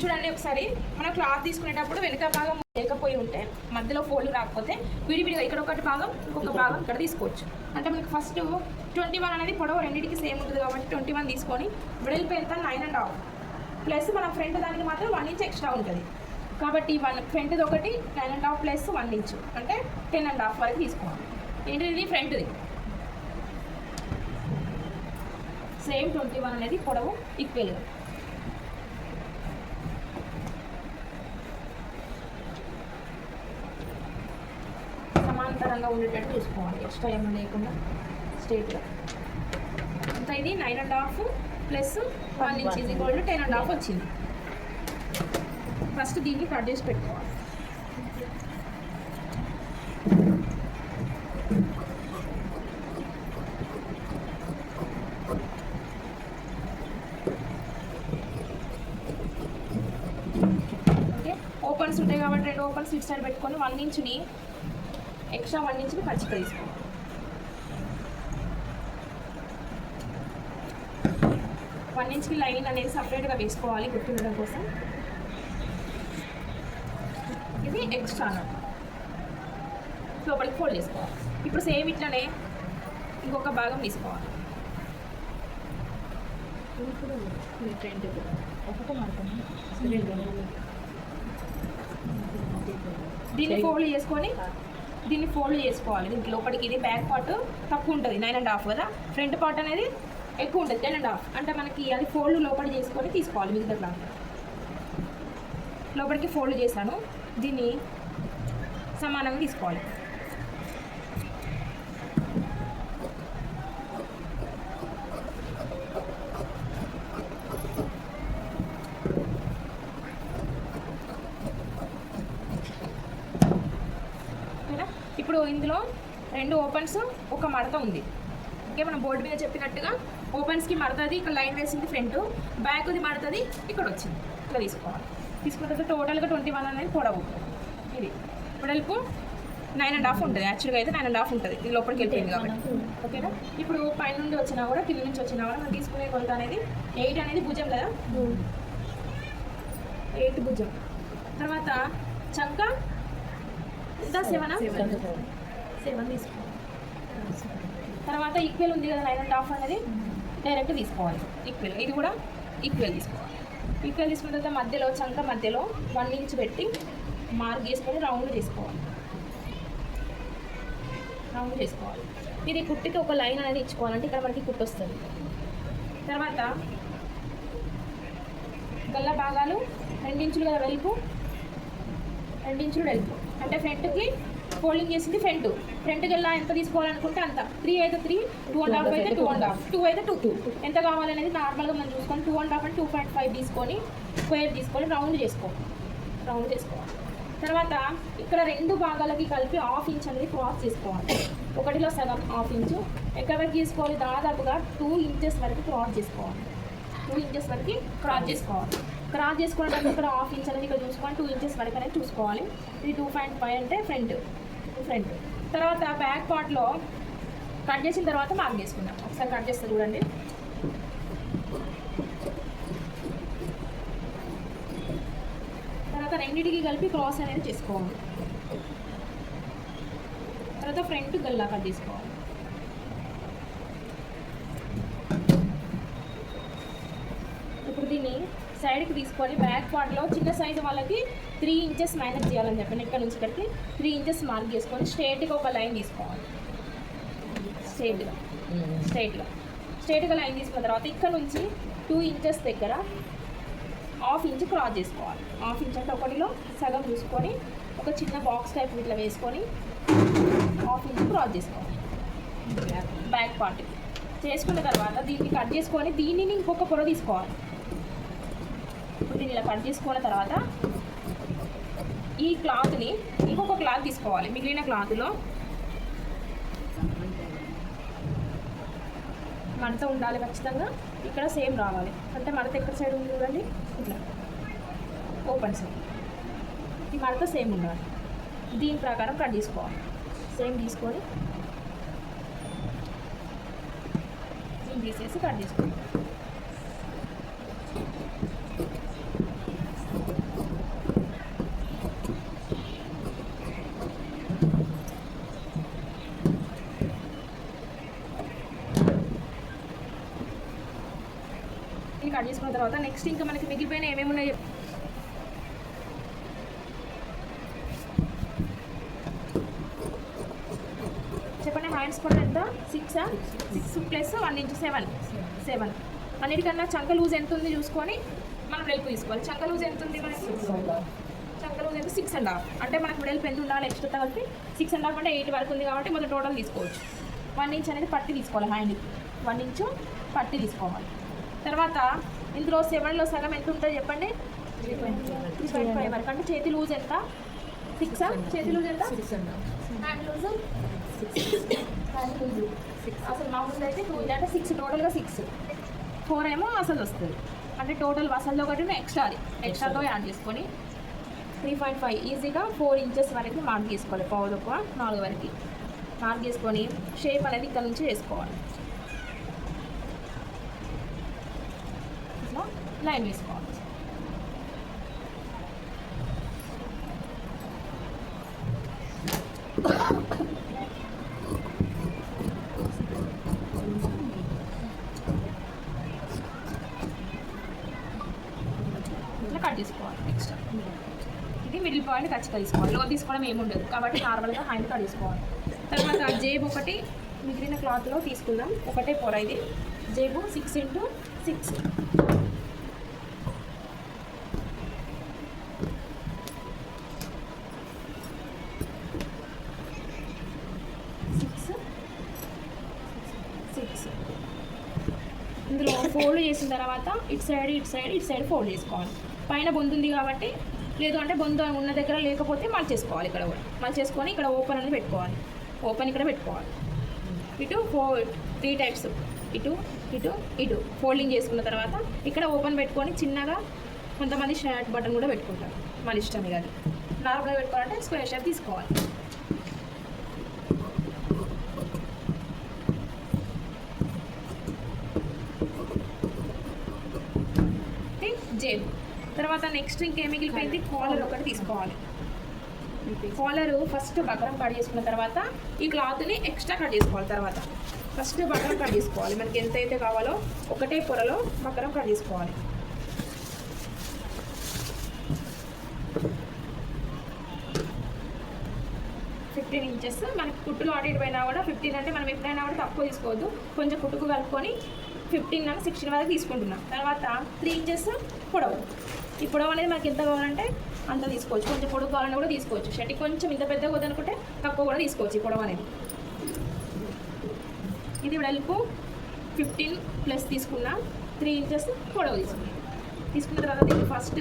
చూడండి ఒకసారి మనం క్లాత్ తీసుకునేటప్పుడు వెనుక భాగం లేకపోయి ఉంటే మధ్యలో ఫోల్డ్ రాకపోతే విడివిడిగా ఇక్కడ ఒకటి భాగం ఇంకొక భాగం ఇక్కడ తీసుకోవచ్చు. అంటే మనకి ఫస్ట్ 21 అనేది పొడవు రెండింటికి సేమ్ ఉంటుంది కాబట్టి 21 తీసుకొని వెడల్పు ఎంత 9.5 ప్లస్ మన ఫ్రంట్ దానికి మాత్రం 1 ఇంచ్ ఎక్స్ట్రా ఉంటుంది కాబట్టి ఫ్రంట్ది ఒకటి 9.5 ప్లస్ 1 ఇంచ్ అంటే 10.5 వరకు తీసుకోవాలి. ఏంటిది ఫ్రంట్ది సేమ్ 21 అనేది పొడవు ఈక్వల్గా సమాంతరంగా ఉండేటట్టు చూసుకోవాలి. ఎక్స్ట్రా ఏమైనా లేకుండా స్ట్రేట్గా అంత ఇది 9.5 ప్లస్ 1 ఇంచ్ ఇది గోల్డ్ 10.5 వచ్చింది. ఫస్ట్ దీన్ని కట్ చేసి పెట్టుకోవాలి. ఓకే ఓపెన్స్ ఉంటాయి కాబట్టి 2 ఓపెన్స్ ఇటు సైడ్ పెట్టుకొని 1 ఇంచ్ని ఎక్స్ట్రా 1 ఇంచ్ని ఖర్చుగా తీసుకోవాలి. 1 ఇంచ్కి లైన్ అనేది సపరేట్గా వేసుకోవాలి గుర్తుండడం కోసం. ఇది ఎక్స్ట్రా లోపలికి ఫోల్డ్ చేసుకోవాలి. ఇప్పుడు సేమ్ ఇట్లనే ఇంకొక భాగం తీసుకోవాలి. దీన్ని ఫోల్డ్ చేసుకొని దీన్ని ఫోల్డ్ చేసుకోవాలి. దీనికి లోపలికి ఇది బ్యాక్ పార్ట్ తక్కువ ఉంటుంది 9.5 కదా, ఫ్రంట్ పార్ట్ అనేది ఎక్కువ ఉంటుంది 10.5 అంటే మనకి అది ఫోల్డ్ లోపలి చేసుకొని తీసుకోవాలి. మిగతా క్లాత్ లోపలికి ఫోల్డ్ చేశాను, దీన్ని సమానంగా తీసుకోవాలి. ఇప్పుడు ఇందులో 2 ఓపెన్స్ ఒక మడత ఉంది. ఓకే మనం బోర్డు మీద చెప్పినట్టుగా ఓపెన్స్కి మడతది ఇక్కడ లైన్ వేసింది ఫ్రంట్, బ్యాక్ది మడతది ఇక్కడ వచ్చింది. ఇట్లా తీసుకోవాలి. తీసుకున్న తర్వాత టోటల్గా 21 అనేది పొడవు, ఇది వెడల్పు 9.5 ఉంటుంది. యాక్చువల్గా అయితే 9.5 ఉంటుంది, ఇది లోపలికి వెళ్ళిపోయింది కాబట్టి. ఓకేనా ఇప్పుడు పైన నుండి వచ్చినా కూడా కింద నుంచి వచ్చినా కూడా మనం తీసుకునే కొలత అనేది 8 అనేది భుజం కదా, 8 భుజం. తర్వాత చంక 7 తీసుకోవాలి. తర్వాత ఈక్వల్ ఉంది కదా 9.5 అనేది డైరెక్ట్ తీసుకోవాలి. ఈక్వల్ ఇది కూడా ఈక్వల్ తీసుకోవాలి. ఈక్వల్ తీసుకున్న తర్వాత మధ్యలో చంక మధ్యలో 1 ఇంచ్ పెట్టి మార్క్ చేసుకొని రౌండ్ చేసుకోవాలి. ఇది కుట్టికి ఒక లైన్ అనేది ఇచ్చుకోవాలంటే ఇక్కడ మనకి కుట్టు వస్తుంది. తర్వాత గల్ల భాగాలు 2 ఇంచులు కదా వెలుపు, 2 ఇంచులు వెలుపు అంటే ఫ్రంట్కి ఫోల్డింగ్ చేసింది ఫ్రంట్కి వెళ్ళా ఎంత తీసుకోవాలనుకుంటే అంత. 3 అయితే 3, 2.5 అయితే 2.5, 2 అయితే 2 ఎంత కావాలనేది నార్మల్గా మనం చూసుకొని 2.5 అంటే 2.5 తీసుకొని స్క్వేర్ తీసుకొని రౌండ్ చేసుకోవాలి. తర్వాత ఇక్కడ 2 భాగాలకి కలిపి 1/2 ఇంచ్ అనేది క్రాస్ చేసుకోవాలి. ఒకటిలో సగం 1/2 ఇంచు ఎక్కడ వరకు తీసుకోవాలి, దాదాపుగా 2 ఇంచెస్ వరకు క్రాస్ చేసుకోవాలి. 2 ఇంచెస్ వరకు క్రాస్ చేసుకోవడానికి ఇక్కడ 1/2 ఇంచ్ అనేది ఇక్కడ చూసుకోవాలి. 2 ఇంచెస్ వరకు అనేది చూసుకోవాలి. ఇది 2.5 అంటే ఫ్రంట్. తర్వాత బ్యాక్ పార్ట్లో కట్ చేసిన తర్వాత మార్క్ చేసుకుందాం. ఒకసారి కట్ చేస్తే చూడండి. తర్వాత రెండింటికి కలిపి క్రాస్ అనేది చేసుకోవాలి. తర్వాత ఫ్రంట్ గల్లా కట్ చేసుకోవాలి. ఇప్పుడు దీన్ని సైడ్కి తీసుకొని బ్యాక్ పార్ట్లో చిన్న సైజు వాళ్ళకి 3 ఇంచెస్ మైనస్ చేయాలని చెప్పండి. ఇక్కడ నుంచి ఇక్కడికి 3 ఇంచెస్ మార్క్ చేసుకొని స్ట్రేట్గా ఒక లైన్ తీసుకోవాలి. స్ట్రేట్గా లైన్ తీసుకున్న తర్వాత ఇక్కడ నుంచి 2 ఇంచెస్ దగ్గర 1/2 ఇంచ్ క్రాస్ చేసుకోవాలి. 1/2 ఇంచ్ అంటే ఒకటిలో సగం చూసుకొని ఒక చిన్న బాక్స్ టైప్ ఇట్లా వేసుకొని 1/2 ఇంచ్ క్రాస్ చేసుకోవాలి బ్యాక్ పార్ట్. చేసుకున్న తర్వాత దీన్ని కట్ చేసుకొని దీనిని ఇంకొక పొర తీసుకోవాలి. ఇప్పుడు దీన్ని ఇలా కట్ చేసుకున్న తర్వాత ఈ క్లాత్ని ఇంకొక క్లాత్ తీసుకోవాలి. మిగిలిన క్లాత్లో మడత ఉండాలి ఖచ్చితంగా. ఇక్కడ సేమ్ రావాలి అంటే మడత ఎక్కడ సైడ్ ఉంది చూడండి, ఇట్లా ఓపెన్ సైడ్ ఈ మడత సేమ్ ఉండాలి. దీని ప్రకారం కట్ తీసుకోవాలి. సేమ్ తీసుకొని తీసేసి కట్ చేసుకోవాలి. కట్ చేసుకున్న తర్వాత నెక్స్ట్ ఇంకా మనకి మిగిలిపోయిన ఏమేమి ఉన్నాయి చెప్పండి. హ్యాండ్స్ కూడా ఎంత 6 ప్లస్ 1 ఇంచ్ 7 అన్నిటికన్నా చంక లూజ్ ఎంత ఉంది చూసుకొని మనం వెలుపు తీసుకోవాలి. చంక లూజ్ ఎంత ఉంది మనకి? చంక లూజ్ ఎంత 6.5. అంటే మనకు వెలుపు ఎంత ఉండాలి ఎక్స్ట్రా కలిపి 6.5 అంటే 8 వరకు ఉంది కాబట్టి మొత్తం టోటల్ తీసుకోవచ్చు. 1 ఇంచ్ అనేది పట్టి తీసుకోవాలి. హ్యాండ్కి 1 ఇంచు పట్టి తీసుకోవాలి. తర్వాత ఇందులో 7లో సగం ఎంత ఉంటుంది చెప్పండి? 3.5 వరకు. అంటే చేతి లూజ్ ఎంత? 6. చేతి లూజ్ ఎంత? హ్యాండ్ లూజ్ అసలు మామూలుగా అయితే 2 అంటే 6 టోటల్గా 6. 4 ఏమో అసలు వస్తుంది. అంటే టోటల్ అసలు ఒకటి ఎక్స్ట్రాతో యాడ్ చేసుకొని 3.5 ఈజీగా 4 ఇంచెస్ వరకు మార్క్ చేసుకోవాలి. పావుదొక్క 4 వరకు మార్క్ చేసుకొని షేప్ అనేది ఇక్కడ నుంచి వేసుకోవాలి. ఇట్లా లైన్ వేసుకోవాలి. కట్ తీసుకోవాలి. నెక్స్ట్ ఇది మిడిల్ పాయింట్ ఖచ్చితంగా తీసుకోవాలి. లో తీసుకోవడం ఏముండదు కాబట్టి నార్మల్గా హ్యాండ్ కట్ తీసుకోవాలి. తర్వాత జేబు ఒకటి మిగిలిన క్లాత్లో తీసుకుందాం. ఒకటే పొర ఇది జేబు 6 ఇంటూ 6. ఇందులో ఫోల్డ్ చేసిన తర్వాత ఇటు సైడ్ ఫోల్డ్ చేసుకోవాలి. పైన బొందు ఉంది కాబట్టి, లేదు అంటే బొందు ఉన్న దగ్గర లేకపోతే మలిచేసుకోవాలి. ఇక్కడ కూడా మలిచేసుకొని ఇక్కడ ఓపెన్ అనేది పెట్టుకోవాలి. ఓపెన్ ఇక్కడ పెట్టుకోవాలి. ఇటు 3 టైప్స్ ఇటు ఫోల్డింగ్ చేసుకున్న తర్వాత ఇక్కడ ఓపెన్ పెట్టుకొని చిన్నగా కొంతమంది షర్ట్ బటన్ కూడా పెట్టుకుంటారు. మన ఇష్టమే కానీ నార్మల్గా పెట్టుకోవాలంటే స్క్వేర్ షేప్ తీసుకోవాలి. జేబు తర్వాత నెక్స్ట్ ఇంకేం మిగిలిపోయింది? కాలర్ ఒకటి తీసుకోవాలి. కాలరు ఫస్ట్ బకరం కట్ చేసుకున్న తర్వాత ఈ క్లాత్ని ఎక్స్ట్రా కట్ చేసుకోవాలి. తర్వాత ఫస్ట్ బకరం కట్ చేసుకోవాలి. మనకి ఎంతైతే కావాలో ఒకటే పొరలో బకరం కట్ చేసుకోవాలి. ఇంచెస్ మనకి కుట్టులు అటు ఇటు పోయినా కూడా 15 అంటే మనం ఎప్పుడైనా కూడా తక్కువ తీసుకోవద్దు. కొంచెం కుట్టుకు కలుపుకొని 15 నుంచి 16 వరకు తీసుకుంటున్నాం. తర్వాత 3 ఇంచెస్ పొడవు. ఈ పొడవు అనేది మనకి ఎంత కావాలంటే అంత తీసుకోవచ్చు. కొంచెం పొడవు కావాలని కూడా తీసుకోవచ్చు. షర్ట్ కొంచెం ఇంత పెద్దగా వద్దనుకుంటే తక్కువ కూడా తీసుకోవచ్చు. ఈ పొడవు అనేది ఇది వెడల్పు 15 ప్లస్ తీసుకున్నా 3 ఇంచెస్ పొడవు తీసుకున్న తర్వాత దీన్ని ఫస్ట్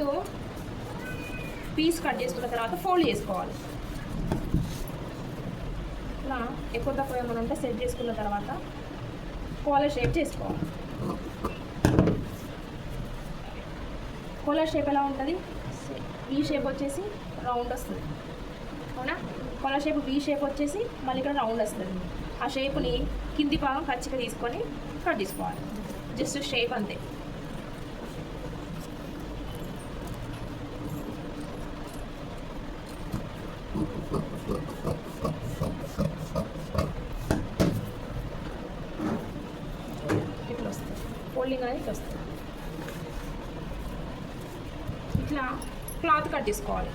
పీస్ కట్ చేసుకున్న తర్వాత ఫోల్డ్ చేసుకోవాలి. ఇలా ఎక్కువ తక్కువ ఏమైనా ఉంటే సెట్ చేసుకున్న తర్వాత కాలర్ షేప్ చేసుకోవాలి. కాలర్ షేప్ ఎలా ఉంటుంది? ఈ షేప్ వచ్చేసి రౌండ్ వస్తుంది. అవునా? కాలర్ షేప్ వీ షేప్ వచ్చేసి మళ్ళీ ఇక్కడ రౌండ్ వస్తుంది. ఆ షేప్ని కింది భాగం ఖచ్చితంగా తీసుకొని కట్ చేసుకోవాలి. జస్ట్ షేప్ అంతే. ఇట్లా వస్తుంది. ఫోల్డింగ్ అనేది ఇట్లా వస్తుంది. ఇట్లా క్లాత్ కట్ చేసుకోవాలి.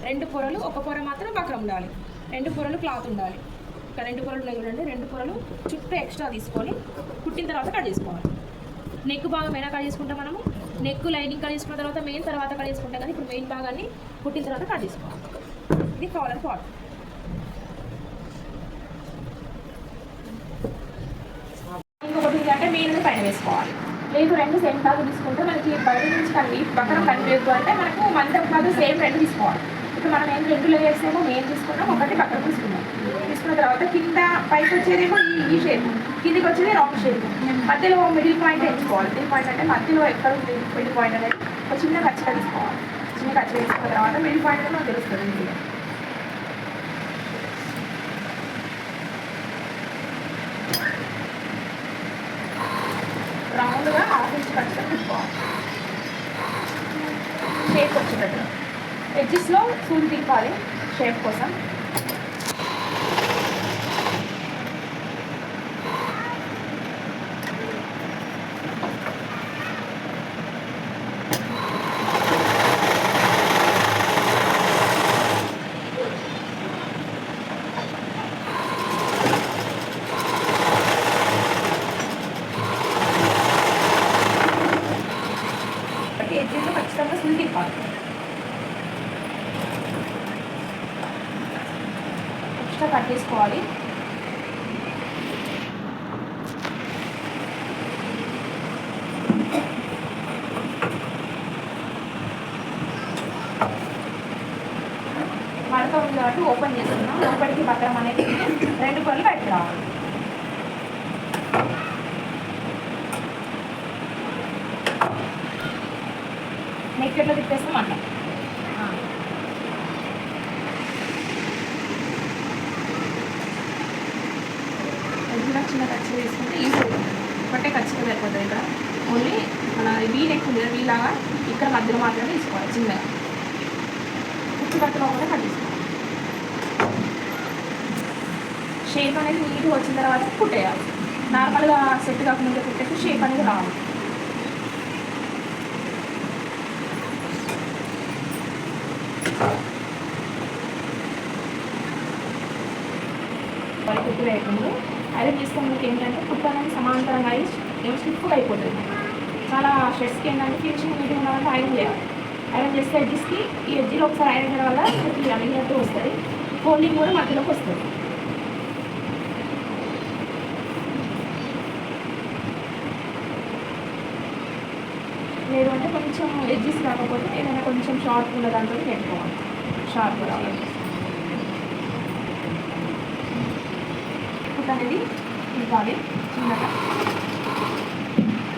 రెండు పొరలు, ఒక పొర మాత్రం బక్రం ఉండాలి. 2 పొరలు క్లాత్ ఉండాలి. ఇంకా 2 పొరలు ఉన్నాయి చూడండి. 2 పొరలు చుట్టూ ఎక్స్ట్రా తీసుకొని కుట్టిన తర్వాత కట్ చేసుకోవాలి. నెక్ భాగం అయినా కట్ చేసుకుంటాం మనము. నెక్ లైనింగ్ కట్ చేసుకున్న తర్వాత మెయిన్ తర్వాత కట్ చేసుకుంటాం. కానీ ఇప్పుడు మెయిన్ భాగాన్ని కుట్టిన తర్వాత కట్ చేసుకోవాలి. ఇది కాలర్ పార్ట్. ఇంకొకటి అంటే మెయిన్ పైన వేసుకోవాలి. లేదు 2 సేమ్ క్లాత్ తీసుకుంటే మనకి బయట నుంచి కండి బక్కన కనిపించదు అంటే మనకు మందం క్లాత్ సేమ్ 2 తీసుకోవాలి. ఇప్పుడు మనం ఏం 2 లేయర్స్ ఏమో మెయిన్ తీసుకున్నాం, ఒకటి బక్కన తీసుకున్నాం. తీసుకున్న తర్వాత కింద పైకి వచ్చేదేమో ఈ షేప్, కిందికి వచ్చేది రౌండ్ షేప్. మధ్యలో మిడిల్ పాయింట్ ఎంచుకోవాలి. మిడిల్ పాయింట్ అంటే మధ్యలో ఎక్కడ ఉంది మిడిల్ పాయింట్ అనేది ఒక చిన్న ఖచ్చితంగా తీసుకోవాలి. చిన్న ఖచ్చితంగా తీసుకున్న తర్వాత మిడిల్ పాయింట్ అనేది మనకు తెలుస్తుంది ఈజీగా. రౌండ్గా 1/2 ఇంచ్ ఖచ్చితంగా తీసుకోవాలి. షేప్ వచ్చేటట్టు ఎడ్జెస్లో సూది తిప్పాలి షేప్ కోసం. చేసుకోవాలి. మడత ఉంది కాబట్టి ఓపెన్ చేస్తున్నాం. లోపలికి బట్టం అనేది 2 పొరలు బయటకు రావాలి. నెక్ ఎట్లా తిప్పేస్తాం అట్లా. చిన్న ఖర్చు వేసుకుంటే ఈజీ అవుతుంది. ఒకటే ఖర్చుగా సరిపోతుంది. ఇక్కడ ఓన్లీ మన వీ నెక్ ఉంది కదా, వీలాగా ఇక్కడ మధ్యలో మాత్రమే తీసుకోవాలి. చిన్నగా చుట్టుపక్కల కూడా కట్ తీసుకోవాలి. షేప్ అనేది నీట్గా వచ్చిన తర్వాత కుట్టేయాలి. నార్మల్గా సెట్ కాకుండా కుట్టేసి షేప్ అనేది రావాలి. వాళ్ళు కుట్టు వేయకుండా ఐరన్ చేసుకోవడానికి ఏంటంటే కుట్టు అనేది సమాంతరంగా అయ్యి ఏమో స్టిఫ్గా అయిపోతుంది. చాలా స్ట్రెస్కి ఏంటంటే ఫినిషింగ్ నీట్గా ఉండాలంటే ఐరన్ చేయాలి. ఐరన్ చేస్తే ఎడ్జెస్కి ఈ ఎడ్జిలో ఒకసారి ఐరన్ చేయడం వల్ల కుట్టి అలిగినట్టు వస్తుంది. ఫోల్డింగ్ కూడా మధ్యలోకి వస్తుంది. లేదు అంటే కొంచెం ఎడ్జెస్ కాకపోతే ఏదైనా కొంచెం షార్ప్ ఉన్న దాంట్లో పెట్టుకోవాలి. షార్ప్ రావాలి. కుట్టు అనేది ఇవ్వాలి చిన్నగా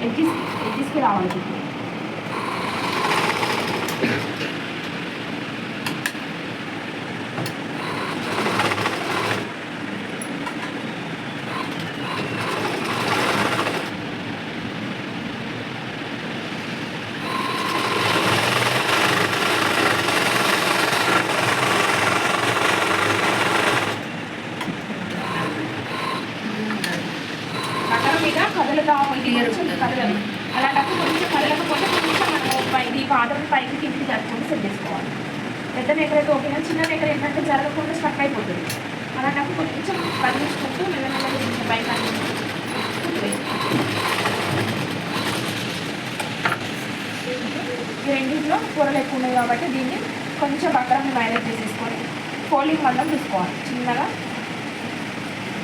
ఎడ్జెస్కి రావాలి. కుట్టు కదలదు. అలాంటప్పుడు కొంచెం కదలకపోతే కొంచెం మనం ఇది ఆర్డర్ పైకి కిందికి జరుపుకొని సెట్ చేసుకోవాలి. పెద్ద నెక్కర్ అయితే ఓకే, చిన్న నెక్కర్ ఏంటంటే జరగకుండా స్టక్ అయిపోతుంది. అలాంటప్పుడు కొంచెం కదిలించుకుంటూ మెల్లమెల్లగా కొంచెం పైకి ఈ రెండింటిలో కూరలు ఎక్కువ ఉన్నాయి కాబట్టి దీన్ని కొంచెం బక్కరంగా మ్యారేజ్ చేసేసుకొని ఫోల్డింగ్ మందం తీసుకోవాలి. చిన్నగా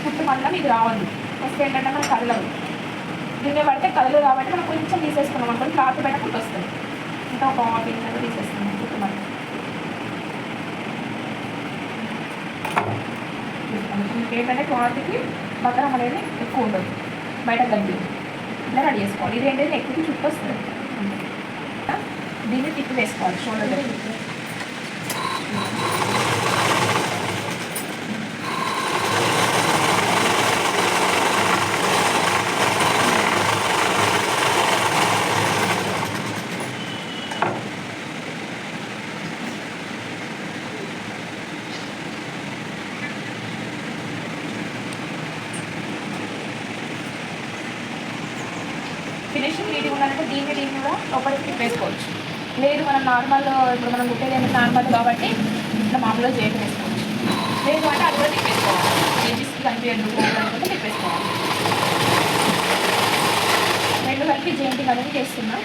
కుట్టు మందం ఇది రావాలి. వస్తే ఏంటంటే మనకు కదలదు. దీన్ని పడితే కదలు కాబట్టి మనం కొంచెం తీసేసుకున్నాం అనుకోండి, క్లాత్ పెట్టకుండా వస్తుంది. ఇంకా ఒక హాఫ్ ఇంచ్ అనేది తీసేస్తున్నాం కుట్టు మందం. ఏంటంటే క్లాత్కి బకరం అనేది ఎక్కువ ఉండదు, బయట గంటి ఇలా రెడీ చేసుకోవాలి. ఇది ఏంటంటే ఎక్కువ చుట్టూ వస్తుంది. దీన్ని తిప్పి వేసుకోవాలి షోల్డర్ దగ్గర. ఫినిషింగ్ నీట్గా ఉండాలంటే దీన్ని కూడా లోపలికి వేసుకోవచ్చు. లేదు మనం నార్మల్ ఇప్పుడు మనం కుట్టేది నార్మల్ కాబట్టి ఇట్లా మామూలుగా చేయడం వేసుకోవచ్చు. లేదు అంటే అది కూడా తిప్పేసుకోవాలి. ఎడ్జెస్కి కనిపించకుండా తిప్పేసుకోవాలి. రెండు కలిపి జెయింటింగ్ అనేది చేస్తున్నా.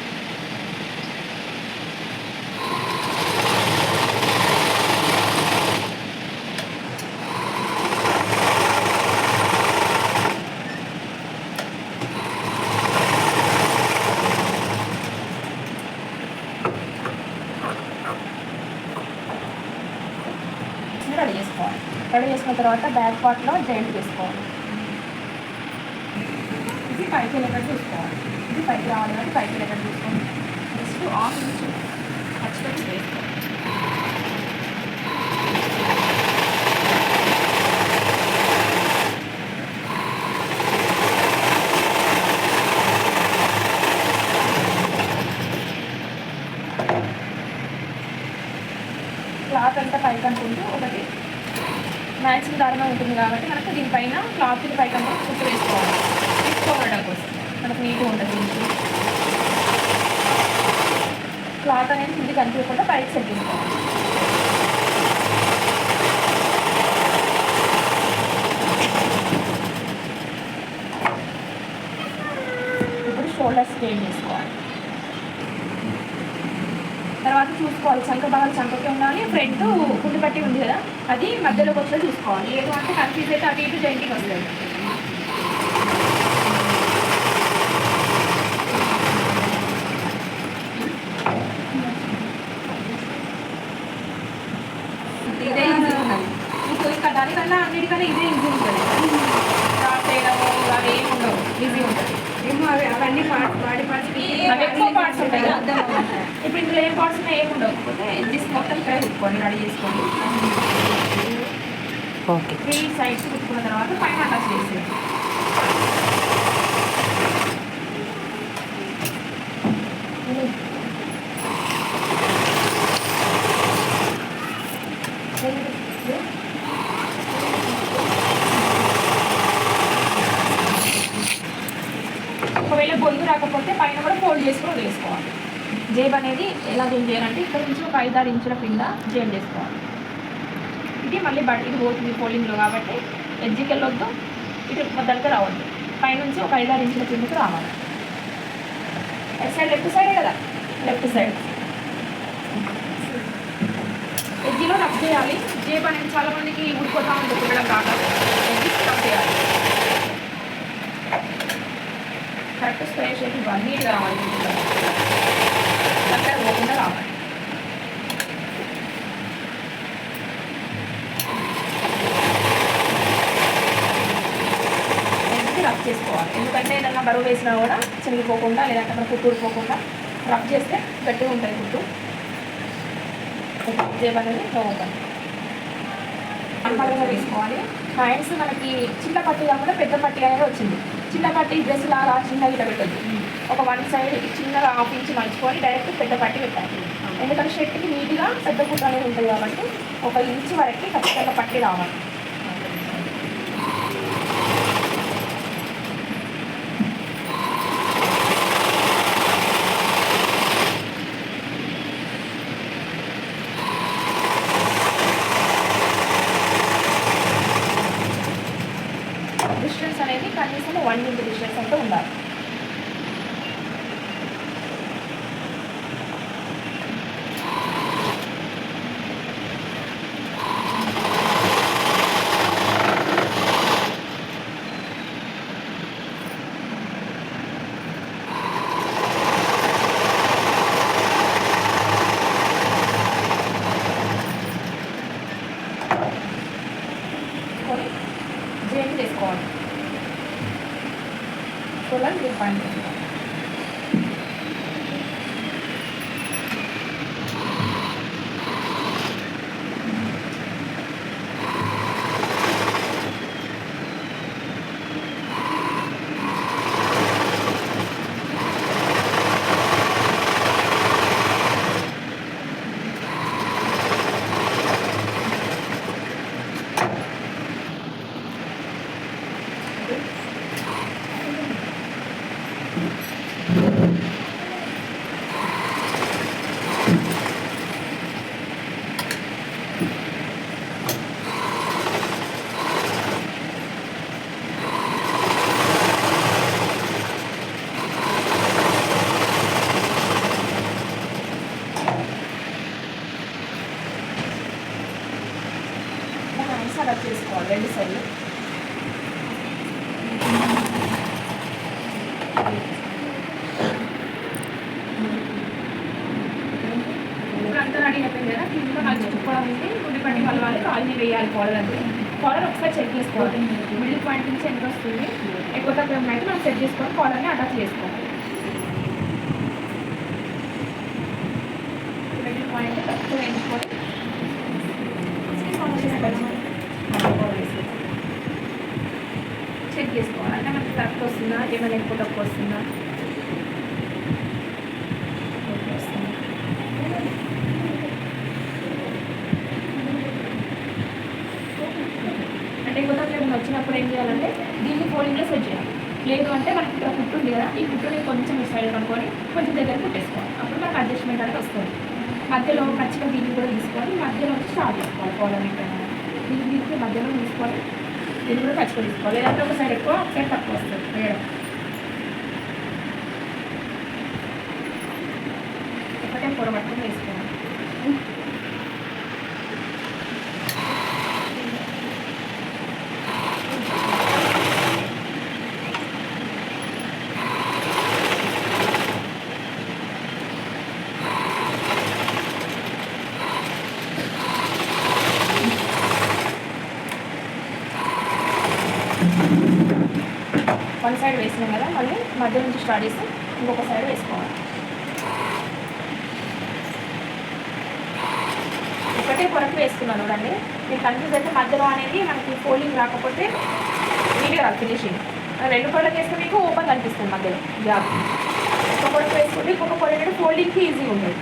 రెడీ చేసుకోవాలి. రెడీ చేసుకున్న తర్వాత బ్యాక్ పార్ట్లో జాయింట్ చేసుకోవాలి. ఇది పైకి వెళ్ళేటట్టు చూసుకోవాలి. ఇది పైకి రావాలి కాబట్టి పైకి వెళ్ళేటట్టు చూసుకోవాలి. నెక్స్ట్ హాఫ్ ఇంచ్ ఖచ్చితంగా వేసుకోవాలి. క్లాత్ అంతా పైకి అనుకుంటూ ఒకటి మ్యాచింగ్ దారుణం ఉంటుంది కాబట్టి మనకు దీనిపైన క్లాత్ పైకి అంతా కుట్టు వేసుకోవాలి. తీసుకోవడం కోసం మనకు నీట్గా ఉంటుంది. క్లాత్ అనేది కింది కనిపించకుండా పైకి సెట్ చేసుకోవాలి. ఇప్పుడు షోల్డర్స్ చేంజ్ చేసుకోవాలి. తర్వాత చూసుకోవాలి చంక భాగాలు చంకకే ఉండాలి, ఫ్రంట్ గుండు పట్టి ఉంది కదా అది మధ్యలోకి వచ్చేది చూసుకోవాలి. లేదు అంటే కన్ఫ్యూజ్ అయితే అటు ఇటు జాయింటింగ్ వస్తుంది. ఇదే ఈజీ ఉన్నది మీకు, ఇంకా దానికన్నా అన్నిటికన్నా ఇదే ఈజీ ఉంటుంది. స్టార్ట్ చేయడము అవి ఏమి ఉండవు, ఈజీ ఉంటుంది. ఏమో అవన్నీ బాడీ పార్ట్స్ అవి ఎక్కువ పార్ట్స్ ఉంటాయి కదా. ఇప్పుడు ఇందులో ఏం పార్ట్స్ ఉన్నాయి ఏమి ఉండకపోతే జస్ట్ మొత్తం ఇక్కడ కుట్టుకోండి, రెడీ చేసుకోండి. ఓకే 3 సైడ్స్ కుట్టుకున్న తర్వాత పైన అటాచ్ చేసేది. ఒకవేళ బొందు రాకపోతే పైన కూడా ఫోల్డ్ చేసుకొని వదిలేసుకోవాలి. జేబ్ అనేది ఎలా జాయిన్ చేయాలంటే ఇక్కడ నుంచి ఒక 5-6 ఇంచుల కింద జాయిన్ చేసుకోవాలి. ఇది మళ్ళీ ఇది పోతుంది ఫోల్డింగ్లో కాబట్టి ఎడ్జ్కి వెళ్ళొద్దు, ఇటు దగ్గర రావద్దు. పైనుంచి ఒక 5-6 ఇంచుల కిందకి రావాలి. సైడ్ లెఫ్ట్ సైడే కదా, లెఫ్ట్ సైడ్ ఎడ్జిలో రబ్ చేయాలి. జేబ్ అనేది చాలా మందికి ఊడిపోతా ఉంటుంది, కుట్టడం కావాలి. ఎడ్జికి రబ్ చేయాలి. కరెక్ట్ స్ప్రే షేప్ ఇవ్వాలి, నీట్గా రావాలి, దగ్గర పోకుండా రావాలి. ఎడ్జ్కి రబ్ చేసుకోవాలి, ఎందుకంటే ఏదన్నా బరువు వేసినా కూడా చినిగిపోకుండా లేదంటే అక్కడ కుట్టు ఊడిపోకుండా రబ్ చేస్తే గట్టిగా ఉంటుంది కుట్టు. జేబ్ అనేది ఓపెన్ అంపల్గా తీసుకోవాలి. హ్యాండ్స్ మనకి చిన్న పట్టి కాకుండా పెద్ద పట్టి అనేది వచ్చింది. చిన్న పట్టి డ్రెస్ లాగా చిన్నగా ఇట్లా పెట్టద్దు, ఒక 1 సైడ్ చిన్నగా 1/2 ఇంచ్ మలుచుకొని డైరెక్ట్ పెద్ద పట్టి పెట్టాలి. ఎందుకంటే షర్ట్కి నీట్గా పెద్ద కుట్ట అనేది ఉంటుంది కాబట్టి 1 ఇంచ్ వరకు ఖచ్చితంగా పట్టి రావాలి. డిస్టెన్స్ అనేది కనీసం 1 ఇంచ్ డిస్టెన్స్ అంటే ఉండాలి. జేబు చేసుకోవాలి. షోల్డర్ మీరు పాయింట్ చేసుకోవాలి. కట్ చేసుకోవాలి 2 సైడ్లు. ఇప్పుడు అంతా రెడీ అయిపోయింది కదా, కింద కలిసి చుట్టుకోవడానికి గుడ్డి పట్టి కలవాలి, కాల్ని వేయాలి. కాలర్ ఒకసారి చెక్ చేసుకోవాలి. మిడిల్ పాయింట్ నుంచి ఎంత వస్తుంది, ఎక్కువ తక్కువ అయితే మనం సెట్ చేసుకొని కాలర్ని అటాచ్ చేసుకోవాలి. మిడిల్ పాయింట్ తక్కువ వేయించుకొని చెక్ చేసుకోవాలి. అంటే మనకి కరెక్ట్ వస్తుందా, ఏమైనా ఎక్కువ తక్కువ వస్తుందా. అంటే ఎక్కువ తక్కువ ఏమైనా వచ్చినప్పుడు ఏం చేయాలంటే దీన్ని ఫోల్డింగ్లో సెట్ చేయాలి. లేదు అంటే మనకి ఇక్కడ కుట్టు ఉంది కదా, ఈ కుట్టుని కొంచెం సైడ్ కనుక్కొని కొంచెం దగ్గర కుట్టేసుకోవాలి. అప్పుడు మనకు అడ్జస్ట్మెంట్ అనేది వస్తుంది. మధ్యలో ఖచ్చితంగా దీన్ని కూడా తీసుకొని మధ్యలో స్టార్ట్ చేసుకోవాలి. కాలర్ దీనికి మధ్యలో తీసుకొని దీన్ని కూడా ఖచ్చితంగా తీసుకోవాలి. లేదంటే ఒక సైడ్ ఎక్కువ ఒక సైడ్ తక్కువ వస్తుంది వేయడం. ఒకటే పొర పట్టుకొని వేసుకోవాలి. వన్ సైడ్ వేసినాం కదా, మళ్ళీ మధ్య నుంచి స్టార్ట్ చేసి ఇంకొక సైడ్ వేసుకోవాలి. ఒకటే కొరకు వేసుకున్నాను చూడండి. మీకు కన్ఫ్యూజ్ అయితే మధ్యలో అనేది మనకి ఫోల్డింగ్ రాకపోతే నీట్గా రాదు ఫినిషింగ్. రెండు కొరకు వేస్తే మీకు ఓపెన్ కనిపిస్తుంది మధ్యలో గ్యాప్. ఒక కొరకు వేసుకుంటే ఇంకొక కొరకు ఫోల్డింగ్కి ఈజీగా ఉంటుంది.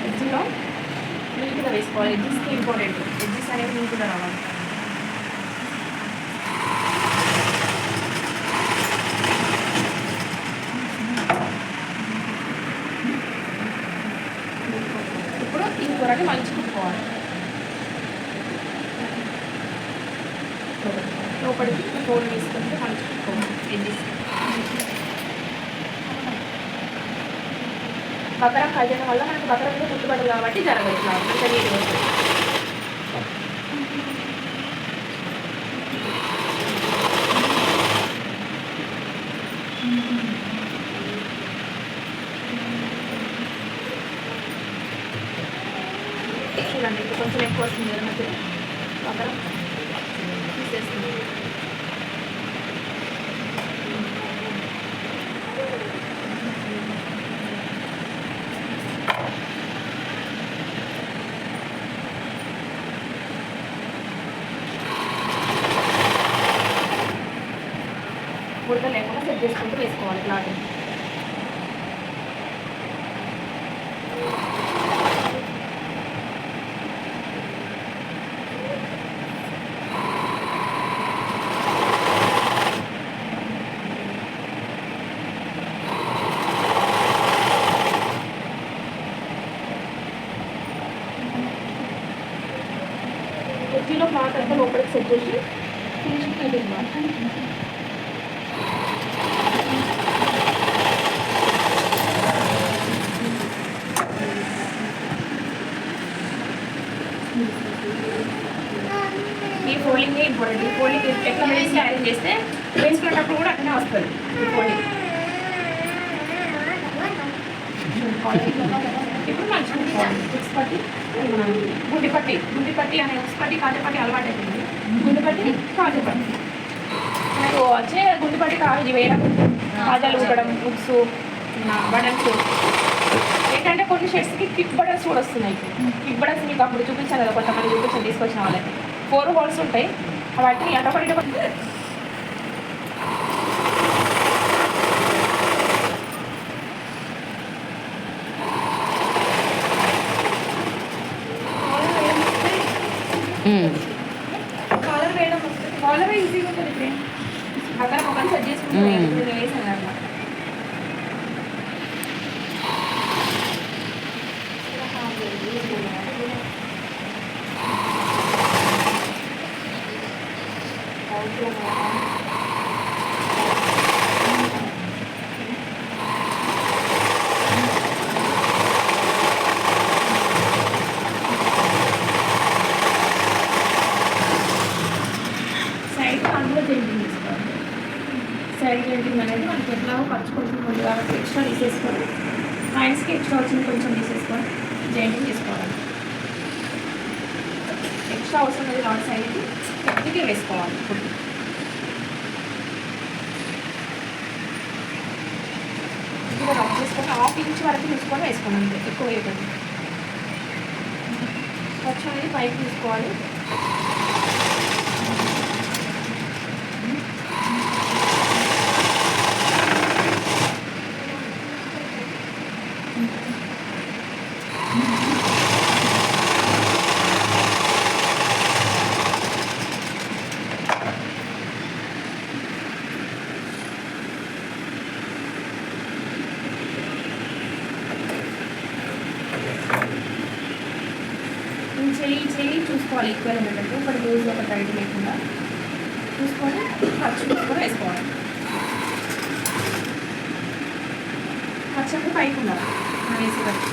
ఎడ్జ్లో నీట్గా వేసుకోవాలి. ఎడ్జెస్కి ఇంపార్టెంట్, ఎడ్జెస్ అనేవి నీట్గా రావాలి. ఇప్పుడు ఈ కూరని మంచి కుట్టుకోవాలి. లోపలికి ఫోన్ వేసుకుంటే మంచి కుట్టుకోవాలి. ఎడ్జెస్ బకరం కలియడం వల్ల మనకు బకరం మీద కుట్టుబడదు కాబట్టి జరగదు. ఇంకా నీట్గా వస్తుంది. చూడండి ఇప్పుడు కొంచెం ఎక్కువ వస్తుంది కదా మధ్యలో బకరం తీసేస్తుంది. ముడత లేకుండా సెట్ చేసుకుంటూ వేసుకోవాలి క్లాత్. కుర్చీలో క్లాత్ అంతా లోపలికి సెట్ చేసి ఫినిషింగ్ అయితే ఇవ్వాలి. ఈ ఫోల్డింగే ఇంపార్టెంట్. ఈ ఫోల్డింగ్ ఎట్లా వేసి అరేంజ్ చేస్తే వేసుకునేటప్పుడు కూడా అట్లనే వస్తుంది ఈ ఫోల్డింగ్. ఇప్పుడు మంచిగా ఉక్స్ పట్టి, గుండి పట్టి, గుండి పట్టి అనే ఉక్స్ పట్టి కాజా పట్టి అలవాటు అయిపోయింది. గుండి పట్టి కాజా పట్టి మనకు వచ్చే గుండి పట్టి ఇది వేయడం, కాజాలు కుట్టడం, ఉక్స్, బటన్స్. ఏంటంటే కొన్ని షర్ట్స్కి కిక్ బటన్స్ కూడా వస్తున్నాయి. కిక్ బటన్స్ మీకు అప్పుడు చూపించాను కదా, కొంతమంది చూపించాను తీసుకొచ్చిన వాళ్ళకి. 4 హోల్స్ ఉంటాయి. వాటిని అటొకటి కాలర్ వేయడం వస్తుంది. కాలర్ ఈజీగా ఉంటుంది. ఇప్పుడు అక్కడ ఒకటి సెట్ చేసుకుంటే వేసాను అన్నమాట. సైడ్ అందులో జెంటింగ్ తీసుకోవాలి. సైడ్ జెంటింగ్ అనేది మనకి ఎట్లాగో ఖర్చు కొంచెం ఉంది కాబట్టి ఎక్స్ట్రా తీసేసుకోవాలి. హ్యాండ్స్కి ఎక్స్ట్రా వచ్చింది కొంచెం తీసేసుకొని జెంటింగ్ తీసుకోవాలి. ఎక్స్ట్రా అవసరం లేదు నాట్ సైడ్కి ఎత్తికి వేసుకోవాలి. ఇప్పుడు ఇలా రఫ్ చేసుకొని 1/2 ఇంచ్ వరకు తీసుకొని వేసుకోండి. అంతే, ఎక్కువ వేయకండి. ఖర్చు అనేది పైకి తీసుకోవాలి. చేయి చూసుకోవాలి ఈక్వల్ ఉండేటట్టు. ఒకటి లూజ్ ఒక టైట్ లేకుండా చూసుకొని ఖర్చు చూసుకొని వేసుకోవాలి. ఖర్చు అంటే పైకి ఉండాలి మనం వేసేటట్టు.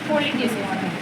ఫోల్డింగ్ చేసేవాళ్ళం.